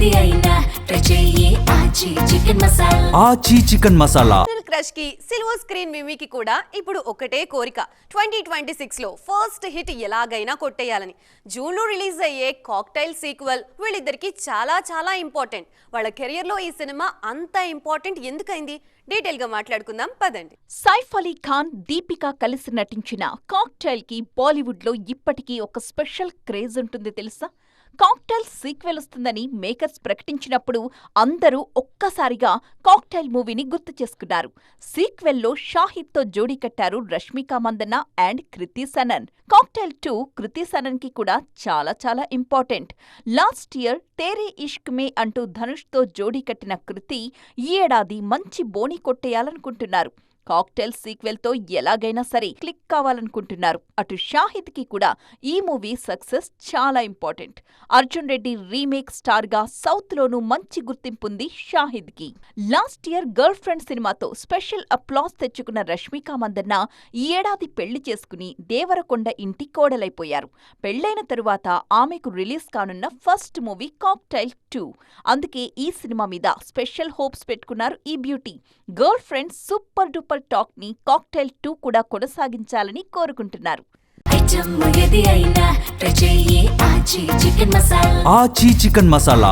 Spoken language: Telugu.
ఏది అయినా ట్రై చెయ్యి ఆచి చికెన్ మసాలా. ఆచి చికెన్ మసాలా. క్రష్ కి సిల్వర్ స్క్రీన్ మిమీకి కూడా ఇప్పుడు ఒకటే కోరిక, 2026 లో ఫస్ట్ హిట్ ఎలాగైనా కొట్టేయాలని. జూన్ లో రిలీజ్ అయ్యే కాక్టైల్ సీక్వెల్ వీళ్ళిద్దరికి చాలా చాలా ఇంపార్టెంట్. వాళ్ళ కెరియర్ లో ఈ సినిమా అంత ఇంపార్టెంట్ ఎందుకైంది? డీటెయిల్ గా మాట్లాడుకుందాం పదండి. సైఫ్ అలీ ఖాన్, దీపిక కలిసి నటించిన కాక్టైల్ కి బాలీవుడ్ లో ఇప్పటికీ ఒక స్పెషల్ క్రేజ్ ఉంటుంది తెలుసా? కాక్టైల్ సీక్వెల్ వస్తుందని మేకర్స్ ప్రకటించినప్పుడు అందరూ ఒక్కసారిగా కాక్టైల్ మూవీని గుర్తు చేసుకున్నారు. సీక్వెల్లో షాహిద్ తో జోడీ కట్టారు రష్మిక మందన్న అండ్ కృతి సనన్. కాక్టైల్ 2 కృతి సనన్ కి కూడా చాలా చాలా important. Last year Tere Ishk Mein అంటూ ధనుష్ తో జోడీ కట్టిన కృతి ఈ ఏడాది మంచి బోణి కొట్టేయాలనుకుంటున్నారు. కాక్టైల్ సీక్వెల్ తో ఎలాగైనా సరే క్లిక్ కావాలనుకుంటున్నారు. అటు షాహిద్ కి కూడా ఈ మూవీ సక్సెస్ చాలా important. Arjun Reddy remake star గా సౌత్ లోనూ మంచి గుర్తింపుంది షాహిద్ కి. లాస్ట్ ఇయర్ గర్ల్ ఫ్రెండ్ సినిమాతో స్పెషల్ అప్లాస్ తెచ్చుకున్న రష్మిక మందన్న ఈ ఏడాది పెళ్లి చేసుకుని దేవరకొండ ఇంటి కోడలైపోయారు. పెళ్లైన తరువాత ఆమెకు రిలీజ్ కానున్న ఫస్ట్ మూవీ కాక్టైల్ 2. అందుకే ఈ సినిమా మీద స్పెషల్ హోప్స్ పెట్టుకున్నారు ఈ beauty. Girl friend super duper talk ని కాక్టైల్ 2 కూడా కొనసాగించాలని కోరుకుంటున్నారు. ఐటమ్ ఏది అయినా ట్రై చెయ్యి ఆచి చికెన్ మసాలా. ఆచి చికెన్ మసాలా.